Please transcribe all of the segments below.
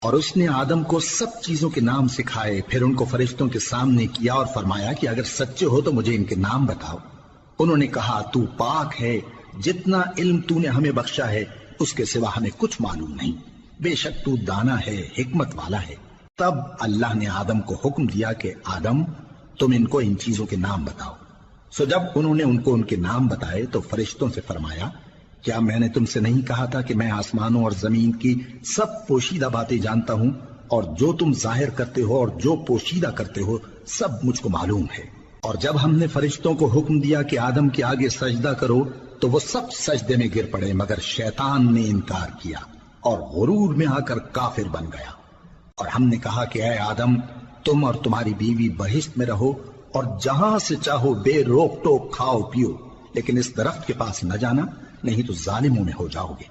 اور اس نے آدم کو سب چیزوں کے نام سکھائے، پھر ان کو فرشتوں کے سامنے کیا اور فرمایا کہ اگر سچے ہو تو مجھے ان کے نام بتاؤ۔ انہوں نے کہا تو پاک ہے، جتنا علم تو نے ہمیں بخشا ہے اس کے سوا ہمیں کچھ معلوم نہیں، بے شک تو دانا ہے، حکمت والا ہے۔ تب اللہ نے آدم کو حکم دیا کہ آدم تم ان کو ان چیزوں کے نام بتاؤ۔ سو جب انہوں نے ان کو ان کے نام بتائے تو فرشتوں سے فرمایا کیا میں نے تم سے نہیں کہا تھا کہ میں آسمانوں اور زمین کی سب پوشیدہ باتیں جانتا ہوں، اور جو تم ظاہر کرتے ہو اور جو پوشیدہ کرتے ہو سب مجھ کو معلوم ہے۔ اور جب ہم نے فرشتوں کو حکم دیا کہ آدم کے آگے سجدہ کرو تو وہ سب سجدے میں گر پڑے مگر شیطان نے انکار کیا اور غرور میں آ کر کافر بن گیا۔ اور ہم نے کہا کہ اے آدم تم اور تمہاری بیوی بہشت میں رہو اور جہاں سے چاہو بے روک ٹوک کھاؤ پیو، لیکن اس درخت کے پاس نہ جانا نہیں تو ظالموں میں ہو جاؤ گے۔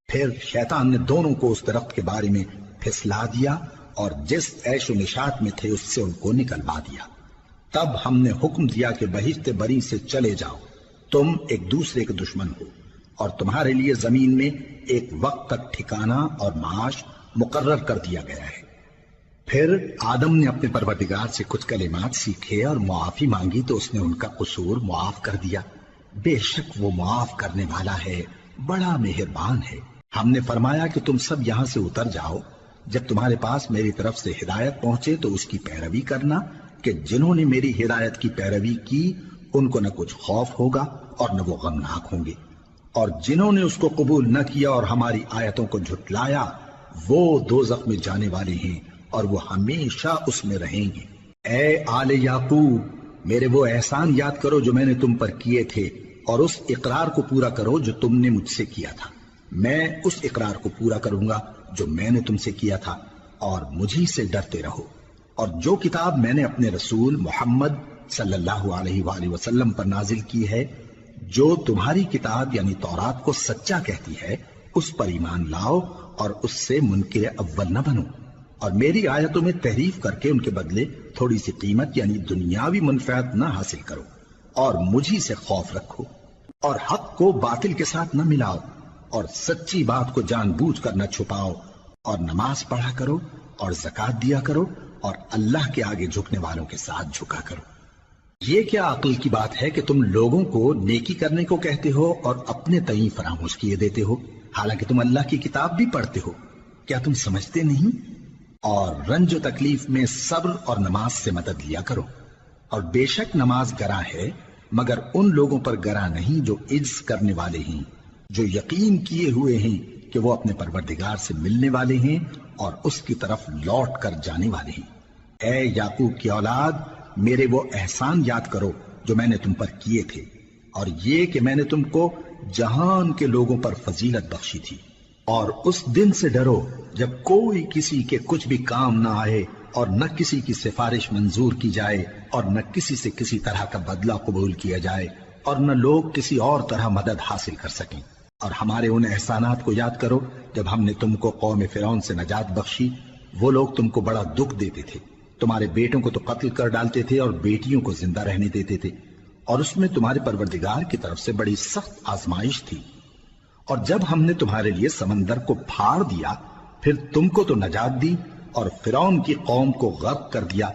پھر شیطان نے دونوں کو اس درخت کے بارے میں پھسلا دیا اور جس عیش و نشاط میں تھے اس سے ان کو نکلوا دیا۔ تب ہم نے حکم دیا کہ بہشت بری سے چلے جاؤ، تم ایک دوسرے کے دشمن ہو، اور تمہارے لیے زمین میں ایک وقت تک ٹھکانہ اور معاش مقرر کر دیا گیا ہے۔ پھر آدم نے اپنے پروردگار سے کچھ کلمات سیکھے اور معافی مانگی تو اس نے ان کا قصور معاف کر دیا، بے شک وہ معاف کرنے والا ہے، بڑا مہربان ہے۔ ہم نے فرمایا کہ تم سب یہاں سے اتر جاؤ، جب تمہارے پاس میری طرف سے ہدایت پہنچے تو اس کی پیروی کرنا کہ جنہوں نے میری ہدایت کی پیروی کی ان کو نہ کچھ خوف ہوگا اور نہ وہ غمناک ہوں گے، اور جنہوں نے اس کو قبول نہ کیا اور ہماری آیتوں کو جھٹلایا وہ دوزخ میں جانے والے ہیں اور وہ ہمیشہ اس میں رہیں گے۔ اے آل یعقوب میرے وہ احسان یاد کرو جو میں نے تم پر کیے تھے، اور اس اقرار کو پورا کرو جو تم نے مجھ سے کیا تھا۔ میں اس اقرار کو پورا کروں گا جو میں نے تم سے کیا تھا، اور مجھی سے ڈرتے رہو۔ اور جو کتاب میں نے اپنے رسول محمد صلی اللہ علیہ وآلہ وسلم پر نازل کی ہے، جو تمہاری کتاب یعنی تورات کو سچا کہتی ہے، اس پر ایمان لاؤ اور اس سے منکر اول نہ بنو، اور میری آیتوں میں تحریف کر کے ان کے بدلے تھوڑی سی قیمت یعنی دنیاوی منفعت نہ حاصل کرو، اور مجھی سے خوف رکھو، اور حق کو باطل کے ساتھ نہ ملاؤ، اور سچی بات کو جان بوجھ کر نہ چھپاؤ، اور نماز پڑھا کرو اور زکوٰۃ دیا کرو، اور اللہ کے آگے جھکنے والوں کے ساتھ جھکا کرو۔ یہ کیا عقل کی بات ہے کہ تم لوگوں کو نیکی کرنے کو کہتے ہو اور اپنے تئیں فراموش کیے دیتے ہو، حالانکہ تم اللہ کی کتاب بھی پڑھتے ہو؟ کیا تم سمجھتے نہیں؟ اور رنج و تکلیف میں صبر اور نماز سے مدد لیا کرو، اور بے شک نماز گراں ہے مگر ان لوگوں پر گراں نہیں جو عجز کرنے والے ہیں، جو یقین کیے ہوئے ہیں کہ وہ اپنے پروردگار سے ملنے والے ہیں اور اس کی طرف لوٹ کر جانے والے ہیں۔ اے یعقوب کی اولاد میرے وہ احسان یاد کرو جو میں نے تم پر کیے تھے، اور یہ کہ میں نے تم کو جہان کے لوگوں پر فضیلت بخشی تھی۔ اور اس دن سے ڈرو جب کوئی کسی کے کچھ بھی کام نہ آئے، اور نہ کسی کی سفارش منظور کی جائے، اور نہ کسی سے کسی طرح کا بدلہ قبول کیا جائے، اور نہ لوگ کسی اور طرح مدد حاصل کر سکیں۔ اور ہمارے ان احسانات کو یاد کرو جب ہم نے تم کو قوم فرعون سے نجات بخشی، وہ لوگ تم کو بڑا دکھ دیتے تھے، تمہارے بیٹوں کو تو قتل کر ڈالتے تھے اور بیٹیوں کو زندہ رہنے دیتے تھے، اور اس میں تمہارے پروردگار کی طرف سے بڑی سخت آزمائش تھی۔ اور جب ہم نے تمہارے لیے سمندر کو پھاڑ دیا پھر تم کو تو نجات دی اور فرعون کی قوم کو غرق کر دیا،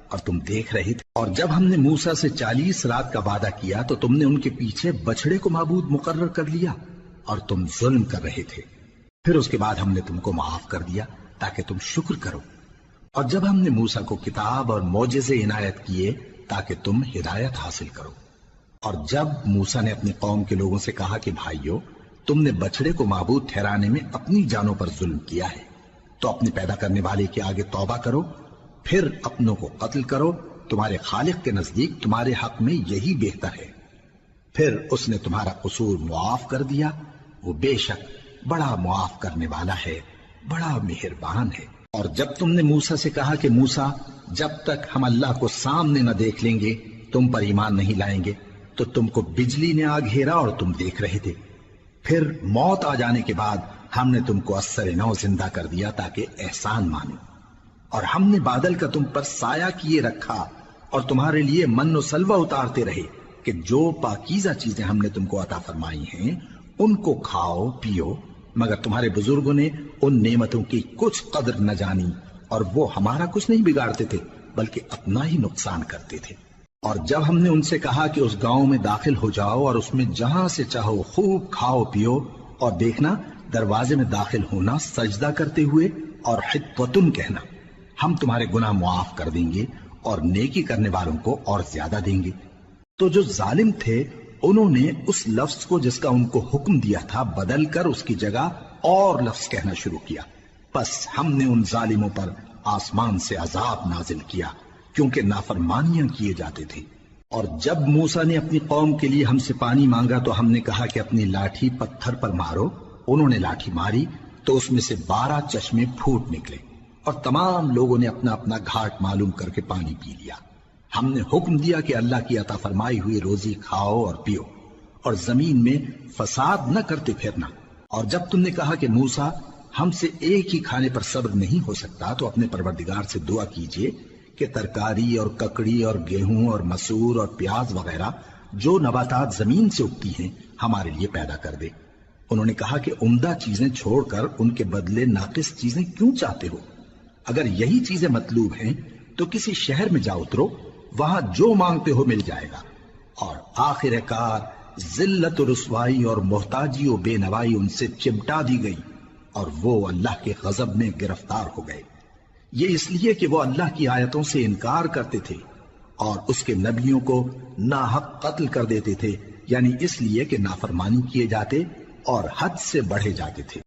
اور تم دیکھ رہے تھے۔ اور جب ہم نے موسیٰ سے 40 رات کا وعدہ کیا تو تم نے ان کے پیچھے بچڑے کو معبود مقرر کر لیا اور تم ظلم کر رہے تھے، پھر اس کے بعد ہم نے تم کو معاف کر دیا تاکہ تم شکر کرو۔ اور جب ہم نے موسیٰ کو کتاب اور معجزے عنایت کیے تاکہ تم ہدایت حاصل کرو۔ اور جب موسیٰ نے اپنی قوم کے لوگوں سے کہا کہ بھائیو تم نے بچڑے کو معبود ٹھہرانے میں اپنی جانوں پر ظلم کیا ہے، تو اپنے پیدا کرنے والے کے آگے توبہ کرو، پھر اپنوں کو قتل کرو، تمہارے خالق کے نزدیک تمہارے حق میں یہی بہتر ہے۔ پھر اس نے تمہارا قصور معاف کر دیا، وہ بے شک بڑا معاف کرنے والا ہے، بڑا مہربان ہے۔ اور جب تم نے موسیٰ سے کہا کہ موسیٰ جب تک ہم اللہ کو سامنے نہ دیکھ لیں گے تم پر ایمان نہیں لائیں گے، تو تم کو بجلی نے آ گھیرا اور تم دیکھ رہے تھے، پھر موت آ جانے کے بعد ہم نے تم کو اثر نو زندہ کر دیا تاکہ احسان مانو۔ اور ہم نے بادل کا تم پر سایہ کیے رکھا اور تمہارے لیے من و سلوہ اتارتے رہے کہ جو پاکیزہ چیزیں ہم نے تم کو عطا فرمائی ہیں ان کو کھاؤ پیو، مگر تمہارے بزرگوں نے ان نعمتوں کی کچھ قدر نہ جانی اور وہ ہمارا کچھ نہیں بگاڑتے تھے بلکہ اپنا ہی نقصان کرتے تھے۔ اور جب ہم نے ان سے کہا کہ اس گاؤں میں داخل ہو جاؤ اور اس میں جہاں سے چاہو خوب کھاؤ پیو، اور دیکھنا دروازے میں داخل ہونا سجدہ کرتے ہوئے اور حطوتن کہنا، ہم تمہارے گناہ معاف کر دیں گے اور نیکی کرنے والوں کو اور زیادہ دیں گے، تو جو ظالم تھے انہوں نے اس لفظ کو جس کا ان کو حکم دیا تھا بدل کر اس کی جگہ اور لفظ کہنا شروع کیا، بس ہم نے ان ظالموں پر آسمان سے عذاب نازل کیا کیونکہ نافرمانیاں کیے جاتے تھے۔ اور جب موسیٰ نے اپنی قوم کے لیے ہم سے پانی مانگا تو ہم نے کہا کہ اپنی لاٹھی پتھر پر مارو، انہوں نے لاٹھی ماری تو اس میں سے 12 چشمے پھوٹ نکلے اور تمام لوگوں نے اپنا اپنا گھاٹ معلوم کر کے پانی پی لیا۔ ہم نے حکم دیا کہ اللہ کی عطا فرمائی ہوئی روزی کھاؤ اور پیو اور زمین میں فساد نہ کرتے پھرنا۔ اور جب تم نے کہا کہ موسیٰ ہم سے ایک ہی کھانے پر صبر نہیں ہو سکتا تو اپنے پروردگار سے دعا کیجئے کہ ترکاری اور ککڑی اور گیہوں اور مسور اور پیاز وغیرہ جو نباتات زمین سے اگتی ہیں ہمارے لیے پیدا کر دے۔ انہوں نے کہا کہ عمدہ چیزیں چھوڑ کر ان کے بدلے ناقص چیزیں کیوں چاہتے ہو؟ اگر یہی چیزیں مطلوب ہیں تو کسی شہر میں جا اترو، وہاں جو مانگتے ہو مل جائے گا۔ اور آخر کار ذلت و رسوائی اور محتاجی و بے نوائی ان سے چمٹا دی گئی اور وہ اللہ کے غضب میں گرفتار ہو گئے، یہ اس لیے کہ وہ اللہ کی آیتوں سے انکار کرتے تھے اور اس کے نبیوں کو ناحق قتل کر دیتے تھے، یعنی اس لیے کہ نافرمانی کیے جاتے اور حد سے بڑھے جاتے تھے۔